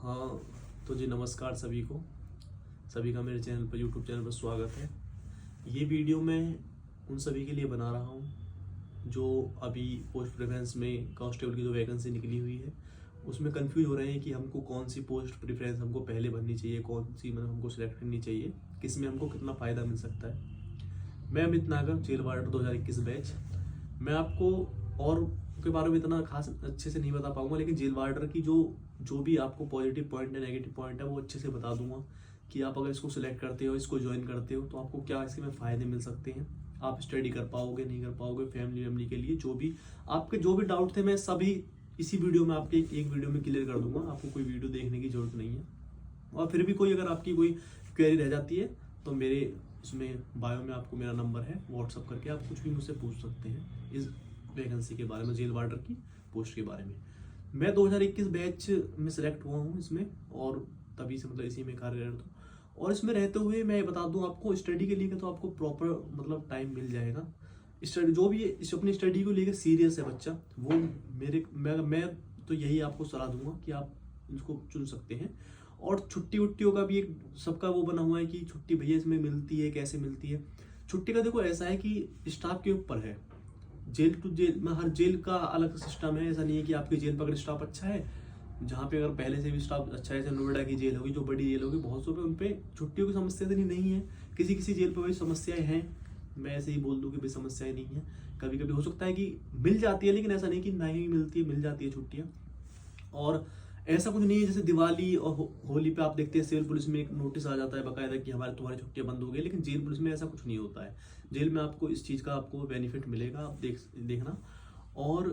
हाँ, तो जी नमस्कार सभी को। सभी का मेरे चैनल पर यूट्यूब चैनल पर स्वागत है। ये वीडियो मैं उन सभी के लिए बना रहा हूँ जो अभी पोस्ट प्रेफरेंस में कांस्टेबल की जो वैकेंसी निकली हुई है उसमें कंफ्यूज हो रहे हैं कि हमको कौन सी पोस्ट प्रेफरेंस हमको पहले भरनी चाहिए, कौन सी मतलब हमको सिलेक्ट करनी चाहिए, किस में हमको कितना फ़ायदा मिल सकता है। मैं अमित नागर, जेल वार्डर 2021 बैच। मैं आपको और के बारे में इतना खास अच्छे से नहीं बता पाऊंगा, लेकिन जेल वार्डर की जो जो भी आपको पॉजिटिव पॉइंट है, नेगेटिव पॉइंट है, वो अच्छे से बता दूंगा कि आप अगर इसको सिलेक्ट करते हो, इसको ज्वाइन करते हो, तो आपको क्या इसके में फ़ायदे मिल सकते हैं। आप स्टडी कर पाओगे, नहीं कर पाओगे, फैमिली के लिए जो भी आपके जो भी डाउट थे, मैं सभी इसी वीडियो में आपके एक वीडियो में क्लियर कर दूंगा। आपको कोई वीडियो देखने की जरूरत नहीं है। और फिर भी कोई अगर आपकी कोई क्वेरी रह जाती है तो मेरे उसमें बायो में आपको मेरा नंबर है, व्हाट्सअप करके आप कुछ भी मुझसे पूछ सकते हैं इस वैकेंसी के बारे में, जेल वार्डर की पोस्ट के बारे में। मैं 2021 बैच में सिलेक्ट हुआ हूँ इसमें, और तभी से मतलब इसी में कार्यरत हूँ। और इसमें रहते हुए मैं बता दूँ आपको, स्टडी के लिए तो आपको प्रॉपर मतलब टाइम मिल जाएगा। स्टडी जो भी इस अपनी स्टडी को लेकर सीरियस है बच्चा, वो मैं तो यही आपको सलाह दूंगा कि आप इसको चुन सकते हैं। और छुट्टी वुट्टियों का भी एक सबका वो बना हुआ है कि छुट्टी भैया इसमें मिलती है, कैसे मिलती है। छुट्टी का देखो ऐसा है कि स्टाफ के ऊपर है। जेल टू जेल में हर जेल का अलग सिस्टम है। ऐसा नहीं है कि आपकी जेल पर अगर स्टाफ अच्छा है, जहाँ पे अगर पहले से भी स्टाफ अच्छा है, जैसे नोएडा की जेल होगी, जो बड़ी जेल होगी, बहुत सौ पे उन पे छुट्टियों की समस्या तो नहीं है। किसी किसी जेल पर भी समस्याएं हैं, मैं ऐसे ही बोल दूँ कि भाई समस्याएं नहीं है। कभी कभी हो सकता है कि मिल जाती है, लेकिन ऐसा नहीं कि नहीं मिलती है, मिल जाती है छुट्टियाँ। और ऐसा कुछ नहीं है जैसे दिवाली और होली पे आप देखते हैं सिविल पुलिस में एक नोटिस आ जाता है बाकायदा कि हमारे तुम्हारी छुट्टियां बंद हो गई, लेकिन जेल पुलिस में ऐसा कुछ नहीं होता है। जेल में आपको इस चीज़ का आपको बेनिफिट मिलेगा, आप देखना। और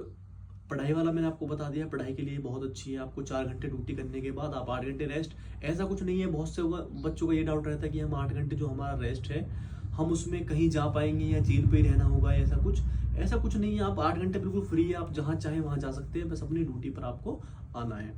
पढ़ाई वाला मैंने आपको बता दिया, पढ़ाई के लिए बहुत अच्छी है। आपको 4 घंटे ड्यूटी करने के बाद आप 8 घंटे रेस्ट। ऐसा कुछ नहीं है, बहुत से बच्चों का ये डाउट रहता है कि हम 8 घंटे जो हमारा रेस्ट है, हम उसमें कहीं जा पाएंगे या जेल पे ही रहना होगा, ऐसा कुछ नहीं है। आप 8 घंटे बिल्कुल फ्री है, आप जहाँ चाहें वहाँ जा सकते हैं, बस अपनी ड्यूटी पर आपको आना है।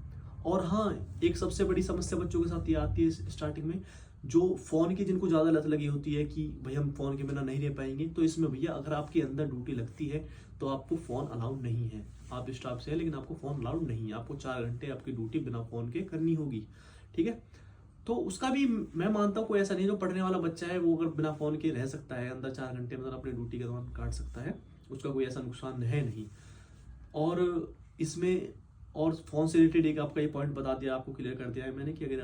और हाँ, एक सबसे बड़ी समस्या बच्चों के साथ ये आती है स्टार्टिंग में, जो फ़ोन की जिनको ज़्यादा लत लगी होती है कि भाई हम फ़ोन के बिना नहीं रह पाएंगे, तो इसमें भैया अगर आपके अंदर ड्यूटी लगती है तो आपको फ़ोन अलाउड नहीं है। आप स्टाफ से है लेकिन आपको फ़ोन अलाउड नहीं है। आपको 4 घंटे आपकी ड्यूटी बिना फ़ोन के करनी होगी, ठीक है। तो उसका भी मैं मानता हूँ कोई ऐसा नहीं, जो पढ़ने वाला बच्चा है वो अगर बिना फ़ोन के रह सकता है अंदर 4 घंटे, मतलब अपनी ड्यूटी के दौरान काट सकता है, उसका कोई ऐसा नुकसान है नहीं। और इसमें और फ़ोन से रिलेटेड एक आपका ये पॉइंट बता दिया, आपको क्लियर कर दिया है मैंने कि अगर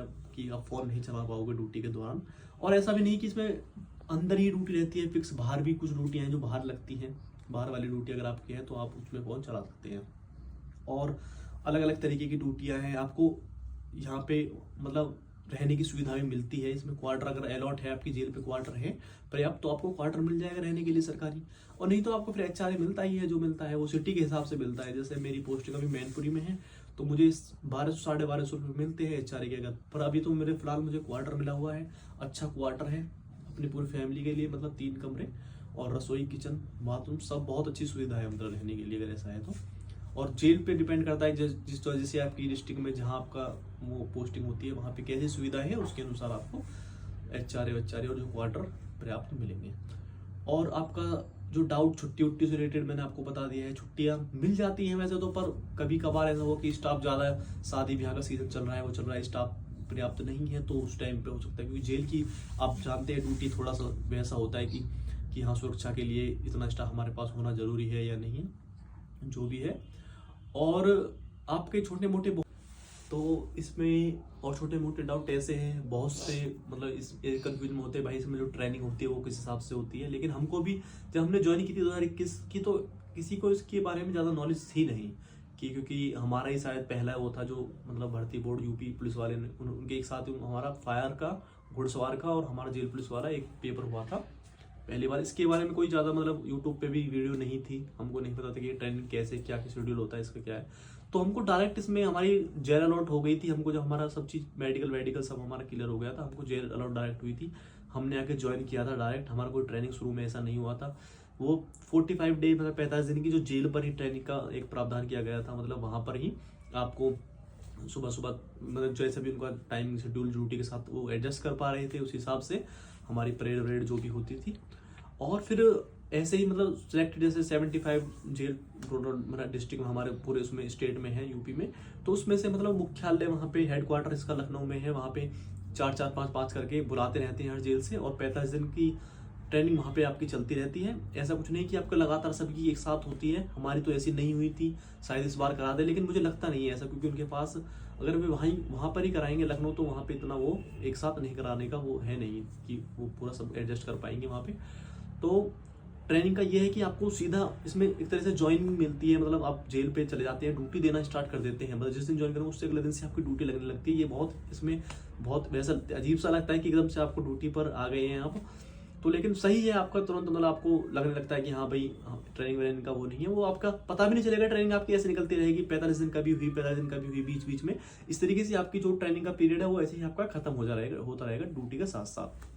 आप फ़ोन नहीं चला पाओगे ड्यूटी के दौरान। और ऐसा भी नहीं कि इसमें अंदर ही ड्यूटी रहती है फिक्स, बाहर भी कुछ ड्यूटियाँ हैं जो बाहर लगती हैं। बाहर वाली ड्यूटी अगर आपकी है तो आप उसमें फ़ोन चला सकते हैं। और अलग अलग तरीके की ड्यूटियाँ हैं। आपको यहाँ पे मतलब रहने की सुविधा भी मिलती है। इसमें क्वार्टर अगर अलॉट है, आपकी जेल पे क्वार्टर है पर्याप्त, तो आपको क्वार्टर मिल जाएगा रहने के लिए सरकारी। और नहीं तो आपको फिर एचआरए मिलता ही है, जो मिलता है वो सिटी के हिसाब से मिलता है। जैसे मेरी पोस्टिंग अभी मैनपुरी में है, तो मुझे 1200 1250 रुपये मिलते हैं एचआरए के अगर। पर अभी तो मेरे फिलहाल मुझे क्वार्टर मिला हुआ है, अच्छा क्वार्टर है अपनी पूरी फैमिली के लिए, मतलब 3 कमरे और रसोई, किचन, बाथरूम, सब बहुत अच्छी सुविधा है मतलब रहने के लिए अगर ऐसा है तो। और जेल पे डिपेंड करता है जिस वजह से आपकी डिस्ट्रिक्ट में जहाँ आपका वो पोस्टिंग होती है वहाँ पे कैसी सुविधा है, उसके अनुसार आपको एचआरए और जो क्वार्टर पर्याप्त मिलेंगे। और आपका जो डाउट छुट्टी उट्टी से रिलेटेड मैंने आपको बता दिया है। छुट्टियाँ मिल जाती हैं वैसे तो, पर कभी कभार ऐसा हो कि स्टाफ ज़्यादा, शादी ब्याह का सीजन चल रहा है, वो चल रहा है, स्टाफ पर्याप्त नहीं है, तो उस टाइम पे हो सकता है। क्योंकि जेल की आप जानते हैं ड्यूटी थोड़ा सा वैसा होता है कि हाँ, सुरक्षा के लिए इतना स्टाफ हमारे पास होना ज़रूरी है या नहीं, जो भी है। और आपके छोटे मोटे तो इसमें और छोटे मोटे डाउट ऐसे हैं बहुत से, मतलब इस कंफ्यूजन में होते हैं भाई इसमें जो ट्रेनिंग होती है वो किस हिसाब से होती है। लेकिन हमको भी जब हमने ज्वाइन की थी 2021 की, तो किसी को इसके बारे में ज़्यादा नॉलेज थी नहीं क्योंकि हमारा ही शायद पहला वो था जो मतलब भर्ती बोर्ड यूपी पुलिस वाले ने उनके एक साथ हमारा फायर का, घुड़सवार का और हमारा जेल पुलिस वाला एक पेपर हुआ था पहली बार। इसके बारे में कोई ज़्यादा मतलब यूट्यूब पे भी वीडियो नहीं थी, हमको नहीं पता था कि ट्रेनिंग कैसे क्या शेड्यूल होता है, इसका क्या है। तो हमको डायरेक्ट इसमें हमारी जेल अलॉट हो गई थी। हमको जब हमारा सब चीज़ मेडिकल सब हमारा क्लियर हो गया था, हमको जेल अलॉट डायरेक्ट हुई थी। हमने आके ज्वाइन किया था डायरेक्ट, हमारा कोई ट्रेनिंग शुरू में ऐसा नहीं हुआ था। वो 45 डे मतलब 45 दिन की जो जेल पर ही ट्रेनिंग का एक प्रावधान किया गया था, मतलब वहाँ पर ही आपको सुबह सुबह मतलब जैसे भी उनका टाइमिंग शेड्यूल ड्यूटी के साथ वो एडजस्ट कर पा रहे थे, उस हिसाब से हमारी परेड वरेड जो भी होती थी। और फिर ऐसे ही मतलब सिलेक्टेड जैसे 75 जेल मतलब डिस्ट्रिक्ट में हमारे पूरे उसमें स्टेट में है, यूपी में। तो उसमें से मतलब मुख्यालय वहाँ पे हेडक्वार्टर इसका लखनऊ में है, वहाँ पे 4-4, 5-5 करके बुलाते रहते हैं हर जेल से, और 45 दिन की ट्रेनिंग वहाँ पे आपकी चलती रहती है। ऐसा कुछ नहीं कि आपका लगातार सबकी एक साथ होती है, हमारी तो ऐसी नहीं हुई थी, शायद इस बार करा दे, लेकिन मुझे लगता नहीं है ऐसा, क्योंकि उनके पास अगर वे वहाँ पर ही कराएंगे लखनऊ, तो वहाँ पे इतना वो एक साथ नहीं कराने का वो है नहीं कि वो पूरा सब एडजस्ट कर पाएंगे वहाँ पे। तो ट्रेनिंग का ये है कि आपको सीधा इसमें एक तरह से ज्वाइनिंग मिलती है, मतलब आप जेल पे चले जाते हैं, ड्यूटी देना स्टार्ट कर देते हैं, मतलब जिस दिन ज्वाइन करेंगे उससे अगले दिन से आपकी ड्यूटी लगने लगती है। ये बहुत इसमें बहुत वैसा अजीब सा लगता है कि एकदम से आपको ड्यूटी पर आ गए हैं आप, तो लेकिन सही है आपका, तुरंत मतलब आपको लगने लगता है कि हाँ भाई ट्रेनिंग व्रेनिंग का वो नहीं है, वो आपका पता भी नहीं चलेगा, ट्रेनिंग आपकी ऐसे निकलती रहेगी, 45 दिन कभी हुई, 45 दिन कभी हुई, बीच बीच में इस तरीके से आपकी जो ट्रेनिंग का पीरियड है वो ऐसे ही आपका खत्म हो जाएगा, होता रहेगा ड्यूटी का साथ साथ।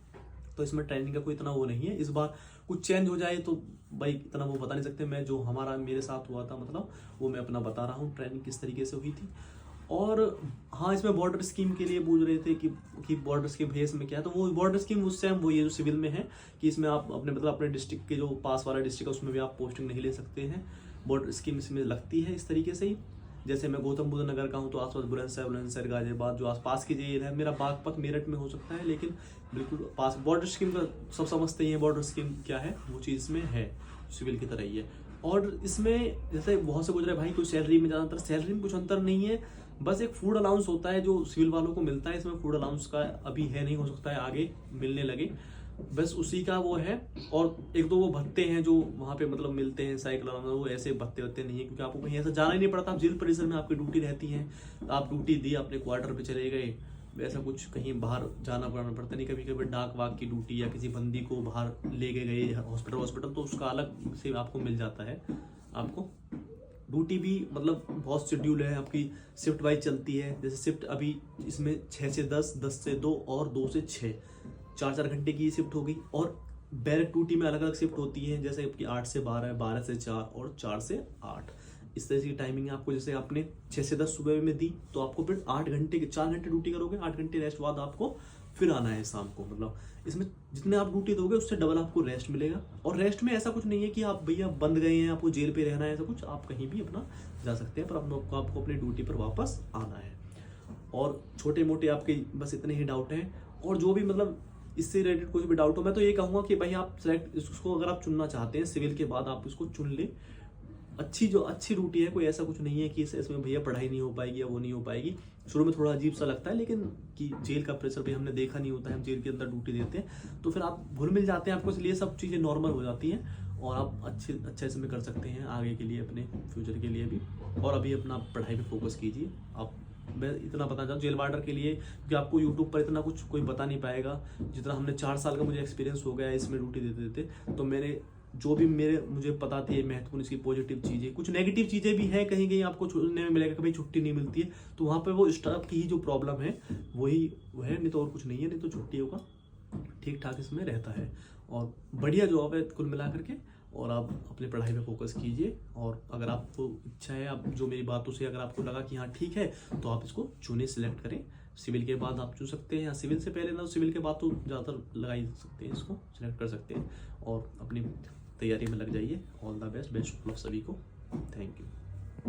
तो इसमें ट्रेनिंग का कोई इतना वो नहीं है। इस बार कुछ चेंज हो जाए तो भाई इतना वो बता नहीं सकते, मैं जो हमारा मेरे साथ हुआ था मतलब वो मैं अपना बता रहा हूँ ट्रेनिंग किस तरीके से हुई थी। और हाँ, इसमें बॉर्डर स्कीम के लिए पूछ रहे थे कि बॉर्डर स्कीम भेस में क्या है, तो वो बॉर्डर स्कीम उस टाइम वो ये जो सिविल में है कि इसमें आप अपने मतलब अपने डिस्ट्रिक्ट के जो पास वाला डिस्ट्रिक्ट है उसमें भी आप पोस्टिंग नहीं ले सकते हैं, बॉर्डर स्कीम इसमें लगती है इस तरीके से ही। जैसे मैं गौतम बुद्ध नगर का हूँ तो आसपास बुलंदशहर गाजियाबाद जो आसपास की जेल है, मेरा बागपत मेरठ में हो सकता है, लेकिन बिल्कुल पास बॉर्डर स्कीम का सब समझते ही है, बॉर्डर स्कीम क्या है वो चीज़ इसमें है, सिविल की तरह ही है। और इसमें जैसे बहुत से पूछ रहे भाई कोई सैलरी में ज़्यादातर सैलरी में कुछ अंतर नहीं है, बस एक फूड अलाउंस होता है जो सिविल वालों को मिलता है, इसमें फूड अलाउंस का अभी है नहीं, हो सकता है आगे मिलने लगे, बस उसी का वो है। और एक दो वो भत्ते हैं जो वहाँ पे मतलब मिलते हैं साइकिल, वो ऐसे भत्ते वत्ते नहीं है, क्योंकि आपको कहीं ऐसा जाना ही नहीं पड़ता, आप जेल परिसर में आपकी ड्यूटी रहती है, तो आप ड्यूटी दी अपने क्वार्टर पे चले गए, ऐसा कुछ कहीं बाहर जाना पड़ता नहीं। कभी कभी डाक वाक की ड्यूटी या किसी बंदी को बाहर ले गए हॉस्पिटल तो उसका अलग से आपको मिल जाता है। आपको ड्यूटी भी मतलब बहुत शेड्यूल है आपकी, शिफ्ट वाइज चलती है, जैसे शिफ्ट अभी इसमें 6 से 10, 10 से 2 और 2 से 6, 4-4 घंटे की शिफ्ट हो गई। और बैरक ड्यूटी में अलग अलग शिफ्ट होती है, जैसे आपकी 8 से 12, 12 से 4 और 4 से 8, इस तरह की टाइमिंग है आपको। जैसे आपने 6 से 10 सुबह में दी तो आपको फिर 8 घंटे 4 घंटे ड्यूटी करोगे, 8 घंटे रेस्ट बाद आपको फिर आना है शाम को, मतलब इसमें जितने आप ड्यूटी दोगे उससे डबल आपको रेस्ट मिलेगा। और रेस्ट में ऐसा कुछ नहीं है कि आप भैया बंद गए हैं आपको जेल पे रहना है, ऐसा कुछ, आप कहीं भी अपना जा सकते हैं, पर आपको अपनी ड्यूटी पर वापस आना है। और छोटे मोटे आपके बस इतने ही डाउट हैं, और जो भी मतलब इससे रिलेटेड कुछ भी डाउट हो, मैं तो ये कहूँगा कि भाई आप सेलेक्ट इसको अगर आप चुनना चाहते हैं सिविल के बाद आप इसको चुन ले, अच्छी ड्यूटी है, कोई ऐसा कुछ नहीं है कि इसमें भैया पढ़ाई नहीं हो पाएगी या वो नहीं हो पाएगी। शुरू में थोड़ा अजीब सा लगता है, लेकिन कि जेल का प्रेशर भी हमने देखा नहीं होता है, हम जेल के अंदर ड्यूटी देते हैं तो फिर आप घुल मिल जाते हैं, आपको इसलिए सब चीज़ें नॉर्मल हो जाती हैं, और आप अच्छे इसमें कर सकते हैं आगे के लिए, अपने फ्यूचर के लिए भी। और अभी अपना पढ़ाई पे फोकस कीजिए आप। मैं इतना बताना चाहूँ जेल वार्डर के लिए, क्योंकि आपको यूट्यूब पर इतना कुछ कोई बता नहीं पाएगा, जितना हमने 4 साल का मुझे एक्सपीरियंस हो गया है इसमें ड्यूटी देते देते, तो मैंने जो भी मुझे पता थी महत्वपूर्ण इसकी पॉजिटिव चीज़ें, कुछ नेगेटिव चीज़ें भी हैं, कहीं कहीं आपको सुनने में मिलेगा कभी छुट्टी नहीं मिलती है, तो वहाँ पे वो स्टाफ की ही जो प्रॉब्लम है वही वो है, नहीं तो और कुछ नहीं है, नहीं तो छुट्टियों का ठीक ठाक इसमें रहता है। और बढ़िया जॉब है कुल मिला करके, और आप अपनी पढ़ाई पे फोकस कीजिए। और अगर आपको इच्छा है, आप जो मेरी बातों से अगर आपको लगा कि हाँ ठीक है, तो आप इसको चुने, सिलेक्ट करें। सिविल के बाद आप चुन सकते हैं, या सिविल से पहले ना, सिविल के बाद तो ज़्यादातर लगा ही सकते हैं, इसको सिलेक्ट कर सकते हैं, और अपनी तैयारी में लग जाइए। All the best, best of luck सभी को। Thank you.